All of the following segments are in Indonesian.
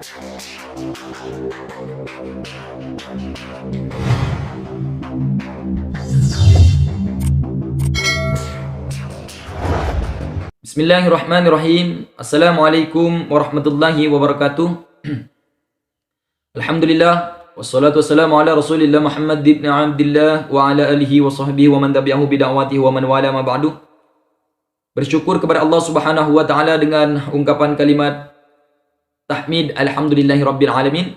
Bismillahirrahmanirrahim. Assalamualaikum warahmatullahi wabarakatuh. Alhamdulillah wassalatu wassalamu ala Rasulillah Muhammad ibn Abdullah wa ala alihi wa sahbihi wa man tabi'ahu bida'watihi wa man wala ma ba'du. Bersyukur kepada Allah Subhanahu wa taala dengan ungkapan kalimat tahmid alhamdulillahi rabbil alamin.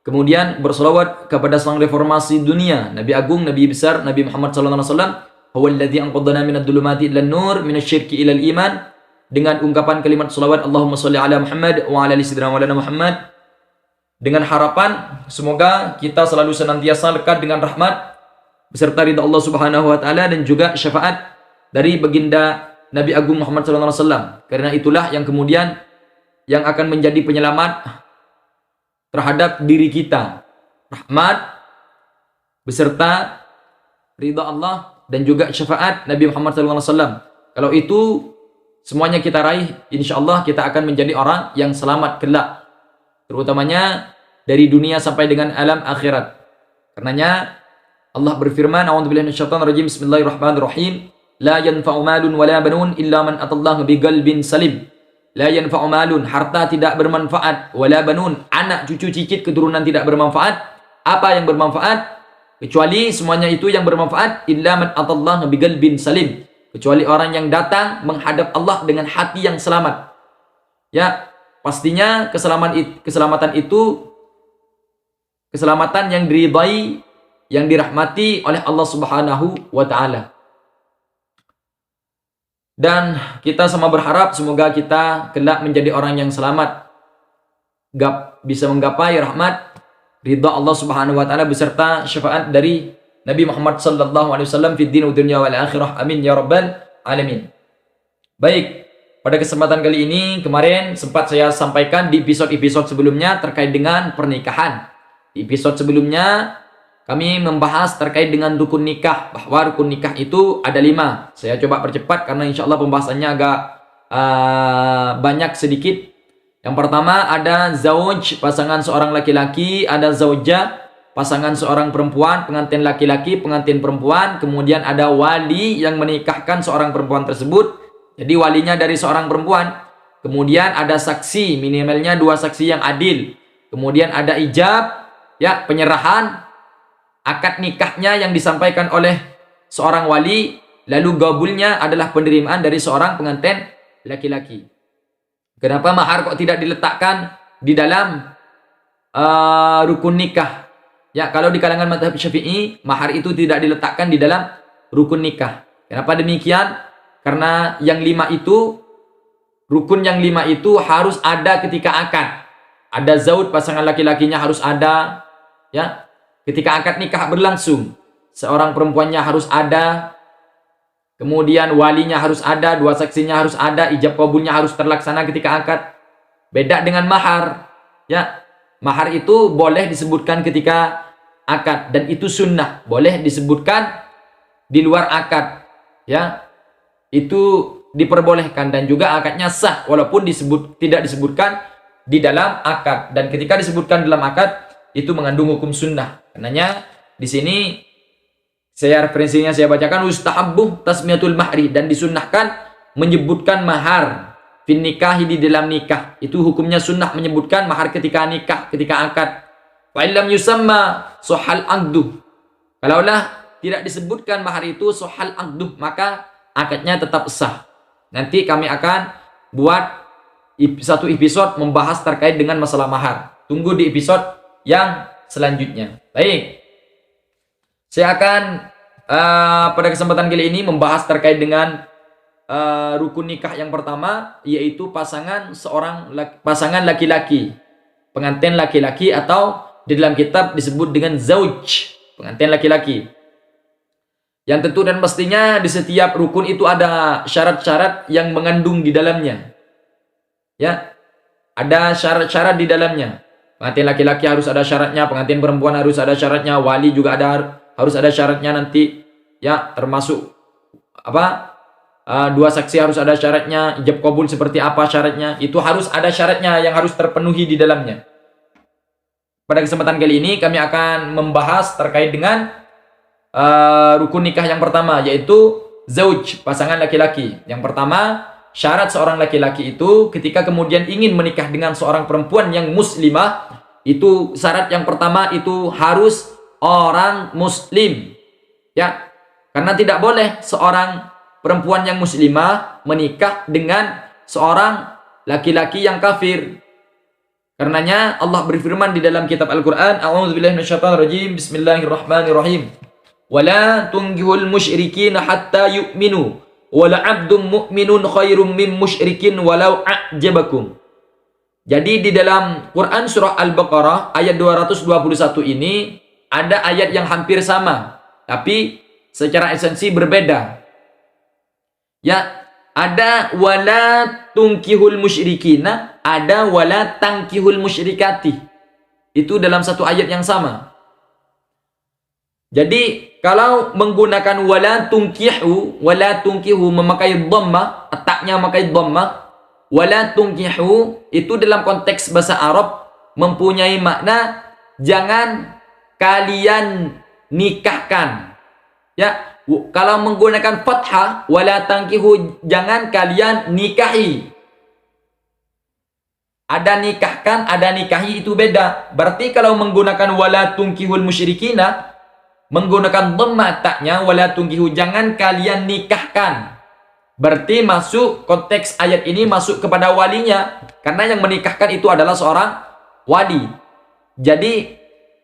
Kemudian berselawat kepada sang reformasi dunia, Nabi agung, Nabi besar, Nabi Muhammad sallallahu alaihi wasallam. Huwallazi anqadhana minadh dhulumati ilan nur minasyirki ilal iman, dengan ungkapan kalimat selawat Allahumma shalli ala Muhammad wa ala ali sayyidina Maulana Muhammad, dengan harapan semoga kita selalu senantiasa lekat dengan rahmat beserta ridha Allah Subhanahu wa taala dan juga syafaat dari baginda Nabi agung Muhammad sallallahu alaihi wasallam. Karena itulah yang kemudian yang akan menjadi penyelamat terhadap diri kita, rahmat beserta ridha Allah dan juga syafaat Nabi Muhammad SAW. Kalau itu semuanya kita raih, insya Allah kita akan menjadi orang yang selamat kelak, terutamanya dari dunia sampai dengan alam akhirat. Karenanya Allah berfirman, a'udzubillahi minasyaitonir rajim, bismillahirrahmanirrahim, la yanfa'u malun wala banun illa man atallaha biqalbin salim. La yanfa'u malun, harta tidak bermanfaat, wala banun, anak cucu cicit keturunan tidak bermanfaat. Apa yang bermanfaat? Kecuali semuanya itu yang bermanfaat, illa man atallaha biqalbin salim, kecuali orang yang datang menghadap Allah dengan hati yang selamat. Ya, pastinya keselamatan itu keselamatan yang diridai, yang dirahmati oleh Allah Subhanahu wa taala. Dan kita sama berharap semoga kita kelak menjadi orang yang selamat, bisa menggapai rahmat ridha Allah Subhanahu wa taala beserta syafaat dari Nabi Muhammad sallallahu alaihi wasallam fid din wa dunya wal akhirah. Amin ya rabbal alamin. Baik, pada kesempatan kali ini kemarin sempat saya sampaikan di episode-episode sebelumnya terkait dengan pernikahan. Di episode sebelumnya kami membahas terkait dengan rukun nikah, bahwa rukun nikah itu ada 5. Saya coba percepat karena insya Allah pembahasannya agak banyak sedikit. Yang pertama ada zauj, pasangan seorang laki-laki, ada zaujah, pasangan seorang perempuan, pengantin laki-laki, pengantin perempuan, kemudian ada wali yang menikahkan seorang perempuan tersebut, jadi walinya dari seorang perempuan, kemudian ada saksi, minimalnya 2 saksi yang adil, kemudian ada ijab, ya, penyerahan, akad nikahnya yang disampaikan oleh seorang wali, lalu gabulnya adalah penerimaan dari seorang pengantin laki-laki. Kenapa mahar kok tidak diletakkan di dalam rukun nikah? Ya, kalau di kalangan mazhab Syafi'i, mahar itu tidak diletakkan di dalam rukun nikah. Kenapa demikian? Karena yang 5 itu, rukun yang 5 itu harus ada ketika akad. Ada zauj, pasangan laki-lakinya harus ada, ya. Ketika akad nikah berlangsung, seorang perempuannya harus ada, kemudian walinya harus ada, 2 saksinya harus ada, ijab kabulnya harus terlaksana ketika akad. Beda dengan mahar. Ya, mahar itu boleh disebutkan ketika akad dan itu sunnah, boleh disebutkan di luar akad. Ya, itu diperbolehkan dan juga akadnya sah walaupun tidak disebutkan di dalam akad. Dan ketika disebutkan dalam akad itu mengandung hukum sunnah. Karenanya di sini referensinya saya bacakan, ustahabbu tasmiyatul mahri, dan disunnahkan menyebutkan mahar fin nikahi, di dalam nikah. Itu hukumnya sunnah menyebutkan mahar ketika nikah, ketika akad. Fa illam yusamma sohal aqdu, kalaulah tidak disebutkan mahar itu sohal aqdu, maka akadnya tetap sah. Nanti kami akan buat satu episode membahas terkait dengan masalah mahar. Tunggu di episode yang selanjutnya. Baik, saya akan pada kesempatan kali ini membahas terkait dengan rukun nikah yang pertama, yaitu pasangan laki-laki, pengantin laki-laki, atau di dalam kitab disebut dengan zauj, pengantin laki-laki. Yang tentu dan pastinya di setiap rukun itu ada syarat-syarat yang mengandung di dalamnya. Ya, ada syarat-syarat di dalamnya. Pengantin laki-laki harus ada syaratnya, pengantin perempuan harus ada syaratnya, wali juga harus ada syaratnya nanti, ya, termasuk dua saksi harus ada syaratnya, ijab kabul seperti apa syaratnya, itu harus ada syaratnya yang harus terpenuhi di dalamnya. pada kesempatan kali ini kami akan membahas terkait dengan rukun nikah yang pertama, yaitu zauj, pasangan laki-laki. Yang pertama, syarat seorang laki-laki itu ketika kemudian ingin menikah dengan seorang perempuan yang muslimah, itu syarat yang pertama itu harus orang muslim. Ya, karena tidak boleh seorang perempuan yang muslimah menikah dengan seorang laki-laki yang kafir. Karenanya Allah berfirman di dalam kitab Al-Qur'an, A'udzubillahi minasyaitonirrajim, Bismillahirrahmanirrahim. Wala tunggihul musyrikin hatta yu'minu wala 'abdun mu'minun khairum min musyrikin walau a'jabakum. Jadi di dalam Quran surah Al-Baqarah ayat 221 ini ada ayat yang hampir sama, tapi secara esensi berbeda. Ya, ada wala tungkihul musyrikina, ada wala tangkihul musyrikati. Itu dalam satu ayat yang sama. Jadi kalau menggunakan wala tungkihu memakai dhammah, taknya memakai dhammah, wala tungkihu itu dalam konteks bahasa Arab mempunyai makna jangan kalian nikahkan. Ya, kalau menggunakan fathah wala tangkihu jangan kalian nikahi. Ada nikahkan, ada nikahi, itu beda. Berarti kalau menggunakan wala tungkihul musyrikina, menggunakan dhammah taknya wala tungkihu jangan kalian nikahkan. Berarti masuk konteks ayat ini masuk kepada walinya, karena yang menikahkan itu adalah seorang wali. Jadi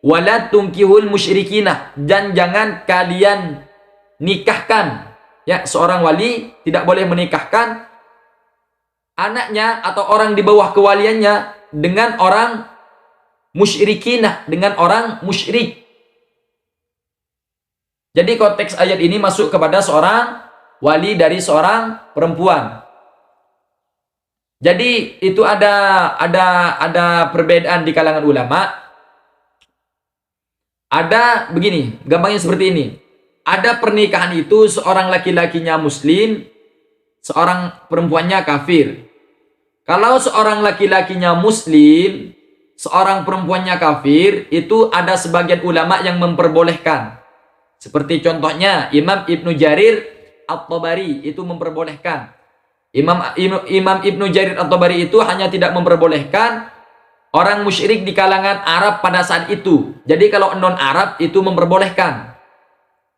wala tungkihul musyrikina, dan jangan kalian nikahkan. Ya, seorang wali tidak boleh menikahkan anaknya atau orang di bawah kewaliannya dengan orang musyrikinah, dengan orang musyrik. Jadi konteks ayat ini masuk kepada seorang wali dari seorang perempuan. Jadi itu ada perbedaan di kalangan ulama. Ada begini, gampangnya seperti ini. Ada pernikahan itu seorang laki-lakinya muslim, seorang perempuannya kafir. Kalau seorang laki-lakinya muslim, seorang perempuannya kafir, itu ada sebagian ulama yang memperbolehkan. Seperti contohnya Imam Ibnu Jarir At-Tabari itu memperbolehkan. Imam Ibnu Jarir At-Tabari itu hanya tidak memperbolehkan orang musyrik di kalangan Arab pada saat itu. Jadi kalau non-Arab itu memperbolehkan.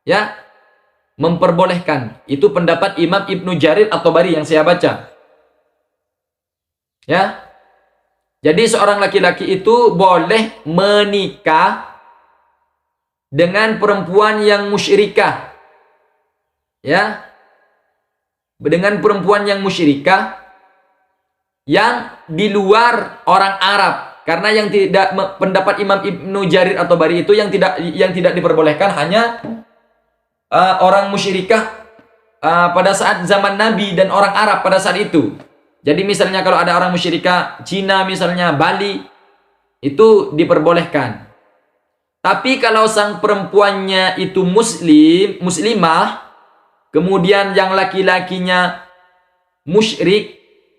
Ya, memperbolehkan. Itu pendapat Imam Ibnu Jarir At-Tabari yang saya baca. Ya. Jadi seorang laki-laki itu boleh menikah dengan perempuan yang musyrikah. Ya. Dengan perempuan yang musyrikah yang di luar orang Arab. Karena yang tidak, pendapat Imam Ibnu Jarir At-Tabari itu yang tidak diperbolehkan hanya orang musyrikah pada saat zaman Nabi dan orang Arab pada saat itu. Jadi misalnya kalau ada orang musyrikah Cina misalnya, Bali, itu diperbolehkan. Tapi kalau sang perempuannya itu muslimah, kemudian yang laki-lakinya musyrik,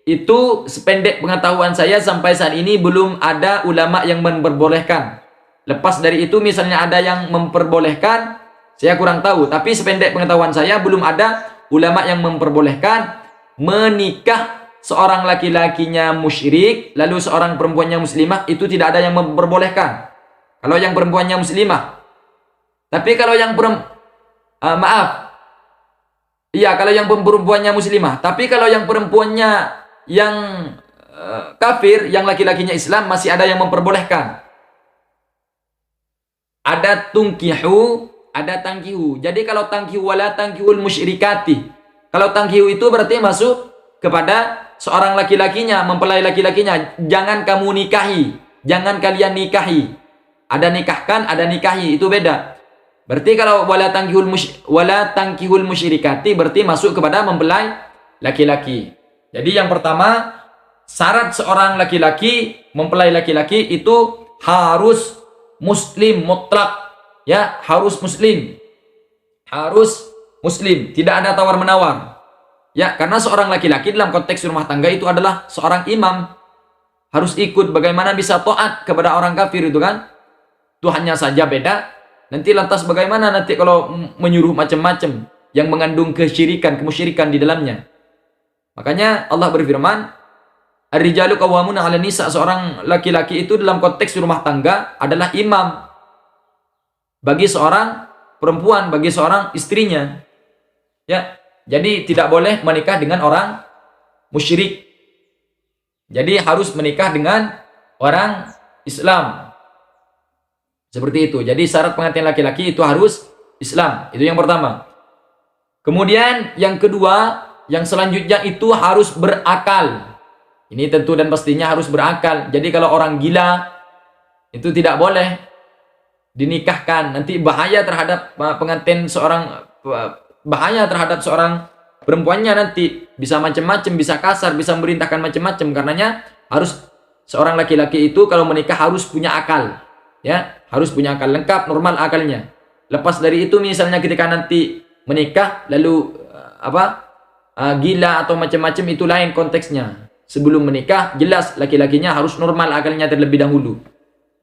itu sependek pengetahuan saya sampai saat ini belum ada ulama yang memperbolehkan. Lepas dari itu misalnya ada yang memperbolehkan, saya kurang tahu. Tapi sependek pengetahuan saya belum ada ulama yang memperbolehkan menikah seorang laki-lakinya musyrik, lalu seorang perempuannya muslimah, itu tidak ada yang memperbolehkan. Kalau yang perempuannya muslimah. Tapi kalau yang kalau yang perempuannya muslimah. Tapi kalau yang perempuannya yang kafir, yang laki-lakinya Islam, masih ada yang memperbolehkan. Ada tungkihu, ada tangkihu. Jadi kalau tangkihu wala tangkihul musyrikati. Kalau tangkihu itu berarti masuk kepada seorang laki-lakinya, mempelai laki-lakinya. Jangan kamu nikahi. Jangan kalian nikahi. Ada nikahkan, ada nikahi, itu beda. Berarti kalau wala tangkihul musyrikati berarti masuk kepada mempelai laki-laki. Jadi yang pertama, syarat seorang laki-laki mempelai laki-laki itu harus muslim mutlak. Ya, harus muslim. Harus muslim, tidak ada tawar-menawar. Ya, karena seorang laki-laki dalam konteks rumah tangga itu adalah seorang imam. Harus ikut, bagaimana bisa taat kepada orang kafir itu kan? Tuhannya saja beda, nanti lantas bagaimana nanti kalau menyuruh macam-macam yang mengandung kesyirikan, kemusyrikan di dalamnya. Makanya Allah berfirman, Ar-rijalu qawwamuna 'alan nisa, seorang laki-laki itu dalam konteks rumah tangga adalah imam bagi seorang perempuan, bagi seorang istrinya. Ya, jadi tidak boleh menikah dengan orang musyrik. Jadi harus menikah dengan orang Islam. Seperti itu. Jadi syarat pengantin laki-laki itu harus Islam. Itu yang pertama. Kemudian yang kedua, yang selanjutnya itu harus berakal. Ini tentu dan pastinya harus berakal. Jadi kalau orang gila itu tidak boleh dinikahkan. Nanti bahaya terhadap pengantin seorang, bahaya terhadap seorang perempuannya, nanti bisa macam-macam, bisa kasar, bisa memerintahkan macam-macam. Karenanya harus seorang laki-laki itu kalau menikah harus punya akal, ya, harus punya akal lengkap, normal akalnya. Lepas dari itu misalnya ketika nanti menikah lalu gila atau macam-macam, itu lain konteksnya. Sebelum menikah jelas laki-lakinya harus normal akalnya terlebih dahulu.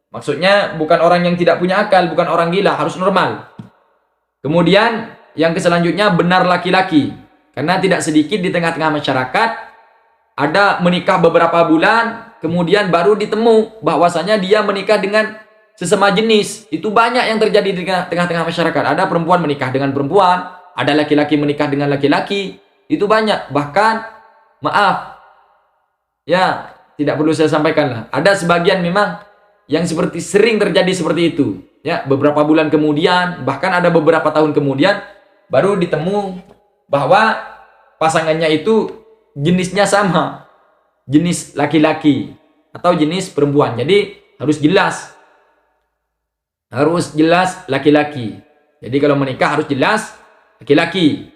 Maksudnya bukan orang yang tidak punya akal, bukan orang gila, harus normal. Kemudian yang selanjutnya benar laki-laki. Karena tidak sedikit di tengah-tengah masyarakat ada menikah beberapa bulan, kemudian baru ditemu bahwasanya dia menikah dengan sesama jenis. Itu banyak yang terjadi di tengah-tengah masyarakat. Ada perempuan menikah dengan perempuan, ada laki-laki menikah dengan laki-laki. Itu banyak. Bahkan, maaf, ya tidak perlu saya sampaikan lah. Ada sebagian memang yang seperti sering terjadi seperti itu. Ya, beberapa bulan kemudian, bahkan ada beberapa tahun kemudian baru ditemu bahwa pasangannya itu jenisnya sama, jenis laki-laki atau jenis perempuan. Jadi harus jelas laki-laki. Jadi kalau menikah harus jelas laki-laki.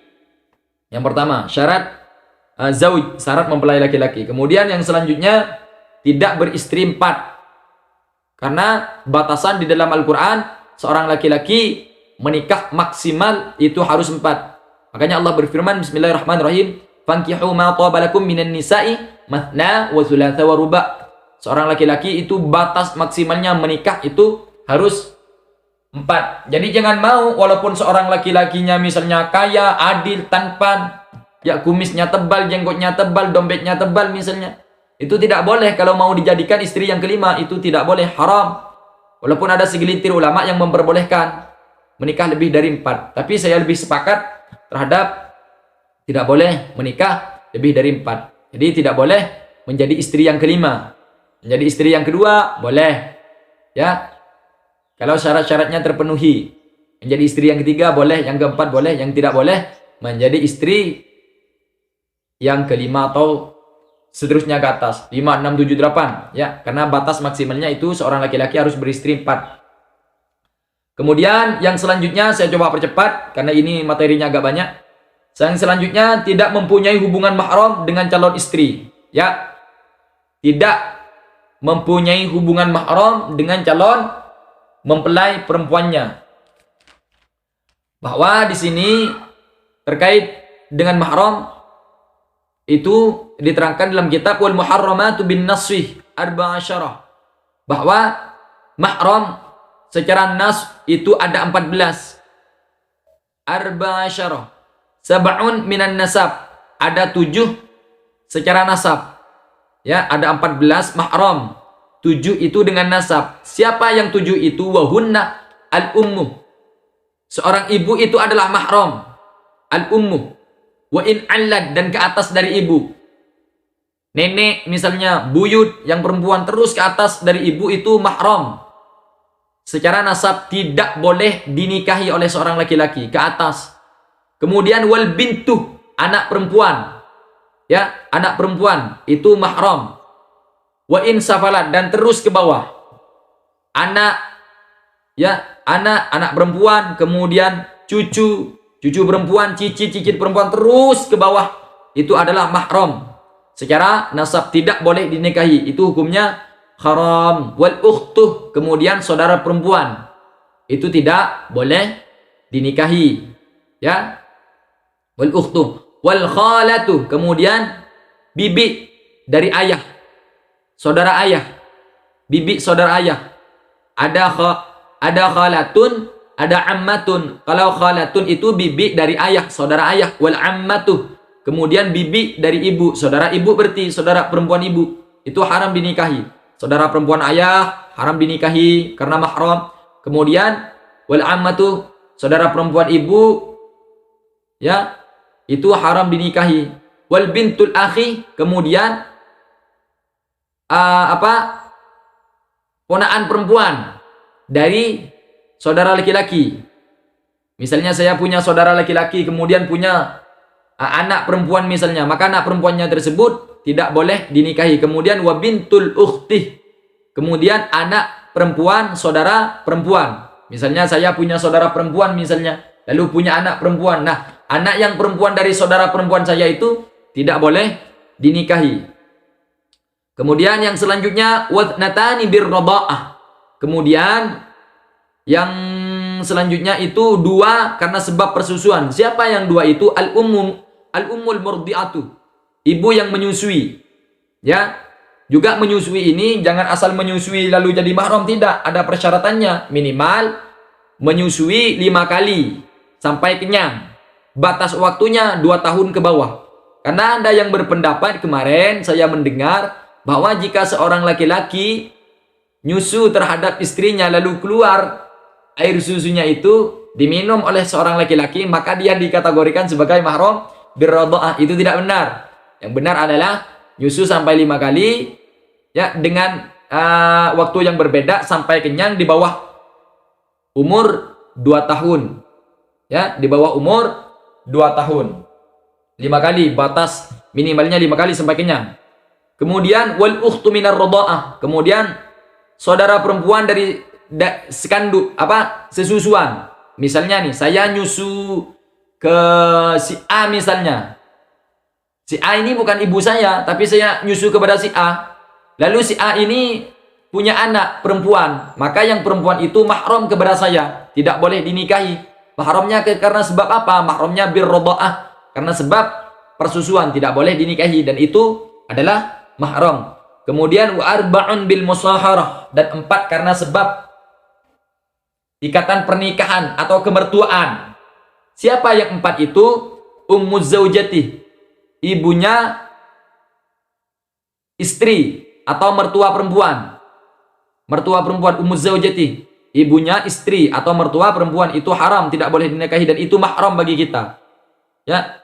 Yang pertama syarat zauj, syarat mempelai laki-laki. Kemudian yang selanjutnya tidak beristri 4, karena batasan di dalam Al-Quran seorang laki-laki menikah maksimal itu harus 4. Makanya Allah berfirman, Bismillahirrahmanirrahim, fankihu ma taba lakum minan nisa'i mathna wa thulatha wa ruba'. Seorang laki-laki itu batas maksimalnya menikah itu harus 4. Jadi jangan mau walaupun seorang laki-lakinya misalnya kaya, adil, tampan, ya kumisnya tebal, jenggotnya tebal, dompetnya tebal misalnya, itu tidak boleh kalau mau dijadikan istri yang kelima, itu tidak boleh, haram. Walaupun ada segelintir ulama yang memperbolehkan menikah lebih dari 4, tapi saya lebih sepakat terhadap tidak boleh menikah lebih dari 4. Jadi tidak boleh menjadi istri yang kelima. Menjadi istri yang kedua boleh, ya, kalau syarat-syaratnya terpenuhi. Menjadi istri yang ketiga boleh, yang keempat boleh, yang tidak boleh menjadi istri yang kelima atau seterusnya ke atas, 5, 6, 7, 8, ya, karena batas maksimalnya itu seorang laki-laki harus beristri 4. Kemudian yang selanjutnya saya coba percepat karena ini materinya agak banyak. Yang selanjutnya tidak mempunyai hubungan mahram dengan calon istri, ya. Tidak mempunyai hubungan mahram dengan calon mempelai perempuannya. Bahwa di sini terkait dengan mahram itu diterangkan dalam kitab Wal Muharramatu bin Nasih Arba'asyarah, bahwa mahram secara nas itu ada 14. Arba'asyarah sab'un minan nasab, ada 7 secara nasab. Ya, ada 14 mahram, 7 itu dengan nasab. Siapa yang 7 itu? Wahunna al-ummu. Seorang ibu itu adalah mahram. Al-ummu. Wa in allad, dan ke atas dari ibu. Nenek misalnya, buyut yang perempuan terus ke atas dari ibu itu mahram. Secara nasab tidak boleh dinikahi oleh seorang laki-laki ke atas. Kemudian wal bintu, anak perempuan. Ya, anak perempuan itu mahram. Wa in safalat, dan terus ke bawah. Anak, ya, anak perempuan, kemudian cucu perempuan, cicit perempuan terus ke bawah, itu adalah mahram. Secara nasab tidak boleh dinikahi, itu hukumnya haram. Wal ukhtuh, kemudian saudara perempuan, itu tidak boleh dinikahi, ya. Wal ukhtuh, wal khalatu, kemudian bibi dari ayah, saudara ayah, bibi saudara ayah. Ada Ada khalatun, ada ammatun. Kalau khalatun itu bibi dari ayah, saudara ayah. Wal ammatuh. Kemudian bibi dari ibu, saudara ibu berarti saudara perempuan ibu. Itu haram dinikahi. Saudara perempuan ayah haram dinikahi karena mahram. Kemudian wal ammatuh, saudara perempuan ibu, ya, itu haram dinikahi. Wal bintul akhi, kemudian ponaan perempuan dari saudara laki-laki. Misalnya saya punya saudara laki-laki, kemudian punya anak perempuan misalnya, maka anak perempuannya tersebut tidak boleh dinikahi. Kemudian wa bintul ukhtih, kemudian anak perempuan saudara perempuan. Misalnya saya punya saudara perempuan misalnya, lalu punya anak perempuan. Nah, anak yang perempuan dari saudara perempuan saya itu tidak boleh dinikahi. Kemudian yang selanjutnya watnatani birrada'ah. Kemudian yang selanjutnya itu dua karena sebab persusuan. Siapa yang dua itu? Al-ummul murdi'atu. Ibu yang menyusui. Ya. Juga menyusui ini jangan asal menyusui lalu jadi mahram, tidak, ada persyaratannya. Minimal menyusui 5 kali sampai kenyang. Batas waktunya 2 tahun ke bawah. Karena ada yang berpendapat, kemarin saya mendengar bahwa jika seorang laki-laki nyusu terhadap istrinya lalu keluar air susunya itu diminum oleh seorang laki-laki, maka dia dikategorikan sebagai mahram birrada'ah. Itu tidak benar. Yang benar adalah nyusu sampai 5 kali, ya, dengan waktu yang berbeda sampai kenyang di bawah umur 2 tahun. Ya, di bawah umur 2 tahun. 5 kali, batas minimalnya 5 kali sampai kenyang. Kemudian wal ukhtu minar rada'ah. Kemudian saudara perempuan dari sesusuan. Misalnya nih, saya nyusu ke si A misalnya. Si A ini bukan ibu saya, tapi saya nyusu kepada si A. Lalu si A ini punya anak perempuan, maka yang perempuan itu mahram kepada saya, tidak boleh dinikahi. Mahramnya karena sebab apa? Mahramnya birrada'ah, karena sebab persusuan, tidak boleh dinikahi, dan itu adalah mahram. Kemudian wa arba'un bil musaharah, dan 4 karena sebab ikatan pernikahan atau kemertuaan. Siapa yang 4 itu? Ummuz zaujati, ibunya istri atau mertua perempuan. Mertua perempuan, ummuz zaujati, ibunya istri atau mertua perempuan, itu haram, tidak boleh dinikahi, dan itu mahram bagi kita. Ya.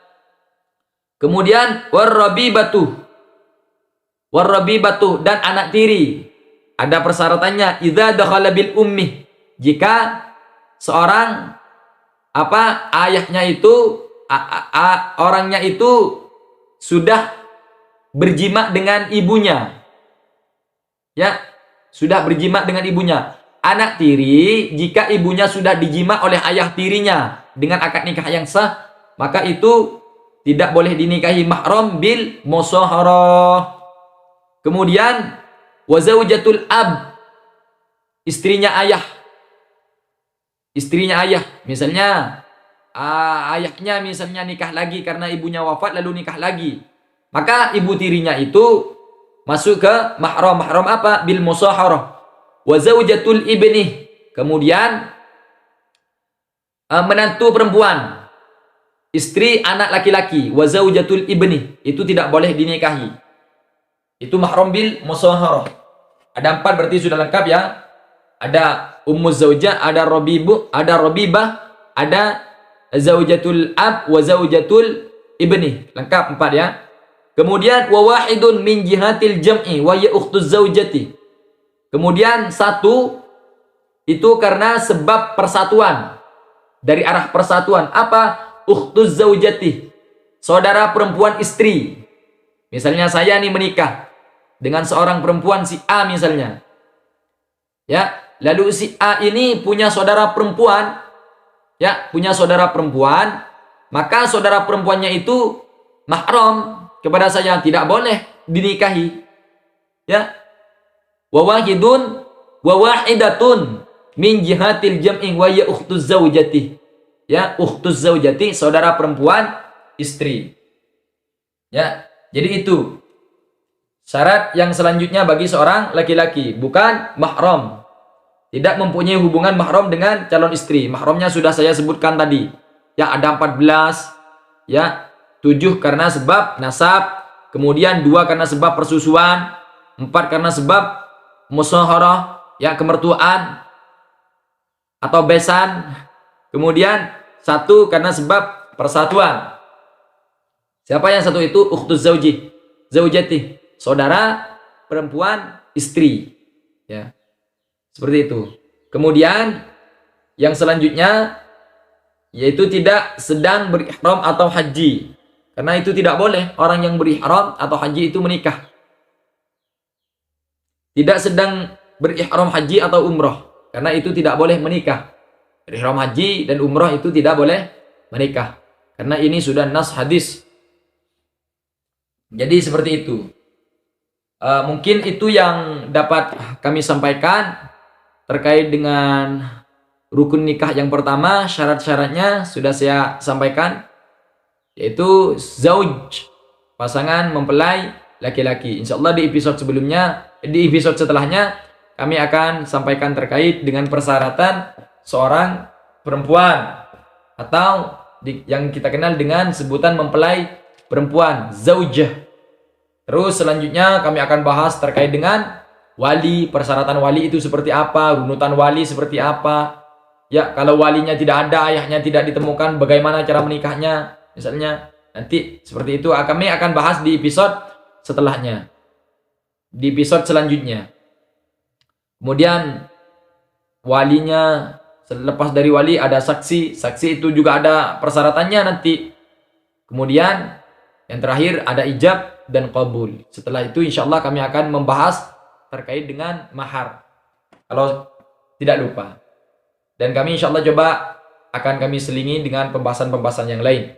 Kemudian warrabibatu, dan anak tiri. Ada persyaratannya, idza dakhala bil ummi, jika seorang ayahnya itu orangnya itu sudah berjima dengan ibunya. Ya, sudah berjima dengan ibunya. Anak tiri, jika ibunya sudah dijima oleh ayah tirinya dengan akad nikah yang sah, maka itu tidak boleh dinikahi, mahram bil musaharah. Kemudian wa zaujatul ab, istrinya ayah. Istrinya ayah, misalnya ayahnya misalnya nikah lagi karena ibunya wafat lalu nikah lagi, maka ibu tirinya itu masuk ke mahram. Mahram apa? Bil musaharah. Wa zaujatul ibni, kemudian menantu perempuan, istri anak laki-laki. Wa zaujatul ibni, itu tidak boleh dinikahi. Itu mahram bil musaharah. Ada 4 berarti sudah lengkap ya. Ada ummuz zaujah, ada rabibah, ada zaujatul ab wa zaujatul ibni. Lengkap 4 ya. Kemudian wa wahidun min jihatil jam'i wa ya ukhtuz zaujati. Kemudian 1 itu karena sebab persatuan. Dari arah persatuan. Apa? Ukhtuz zaujati, saudara perempuan istri. Misalnya saya nih menikah dengan seorang perempuan si A misalnya. Ya, lalu si A ini punya saudara perempuan. Ya, punya saudara perempuan, maka saudara perempuannya itu mahram kepada saya, tidak boleh dinikahi. Ya. Wa wahidun wa wahidatun min jihatil jam'i wa ya ukhtuz zaujati. Ya, ukhtuz zaujati, saudara perempuan istri. Ya, jadi itu syarat yang selanjutnya bagi seorang laki-laki, bukan mahram. tidak mempunyai hubungan mahram dengan calon istri. Mahramnya sudah saya sebutkan tadi. Ya, ada 14, ya. 7 karena sebab nasab, kemudian 2 karena sebab persusuan, 4 karena sebab musaharah, ya, kemertuaan atau besan. Kemudian 1 karena sebab persatuan. Siapa yang satu itu? Ukhtuz zauji, zaujati, saudara perempuan istri. Ya. Seperti itu. Kemudian yang selanjutnya yaitu tidak sedang berihram atau haji. Karena itu tidak boleh orang yang berihram atau haji itu menikah. Tidak sedang berihram haji atau umroh, karena itu tidak boleh menikah. Berihram haji dan umroh itu tidak boleh menikah, karena ini sudah nas hadis. Jadi seperti itu. Mungkin itu yang dapat kami sampaikan terkait dengan rukun nikah yang pertama. Syarat-syaratnya sudah saya sampaikan, yaitu zauj, pasangan mempelai laki-laki. Insya Allah di episode setelahnya kami akan sampaikan terkait dengan persyaratan seorang perempuan atau yang kita kenal dengan sebutan mempelai perempuan, zaujah. Terus selanjutnya kami akan bahas terkait dengan wali, persyaratan wali itu seperti apa, runutan wali seperti apa. Ya, kalau walinya tidak ada, ayahnya tidak ditemukan, bagaimana cara menikahnya misalnya. Nanti seperti itu kami akan bahas di episode setelahnya, di episode selanjutnya. Kemudian walinya, selepas dari wali ada saksi. Saksi itu juga ada persyaratannya nanti. Kemudian yang terakhir ada ijab dan qabul. Setelah itu insya Allah kami akan membahas terkait dengan mahar, kalau tidak lupa. Dan kami insya Allah coba akan kami selingi dengan pembahasan-pembahasan yang lain.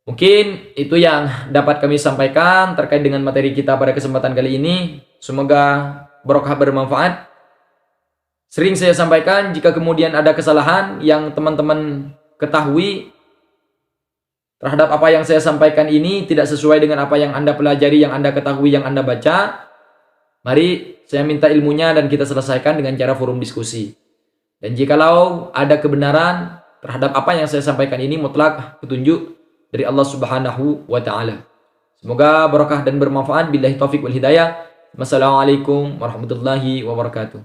Mungkin itu yang dapat kami sampaikan terkait dengan materi kita pada kesempatan kali ini. Semoga barokah, bermanfaat. Sering saya sampaikan, jika kemudian ada kesalahan yang teman-teman ketahui terhadap apa yang saya sampaikan ini tidak sesuai dengan apa yang Anda pelajari, yang Anda ketahui, yang Anda baca, mari saya minta ilmunya dan kita selesaikan dengan cara forum diskusi. Dan jikalau ada kebenaran terhadap apa yang saya sampaikan ini, mutlak petunjuk dari Allah Subhanahu wa ta'ala. Semoga barokah dan bermanfaat. Billahi taufiq wal hidayah. Wassalamualaikum warahmatullahi wabarakatuh.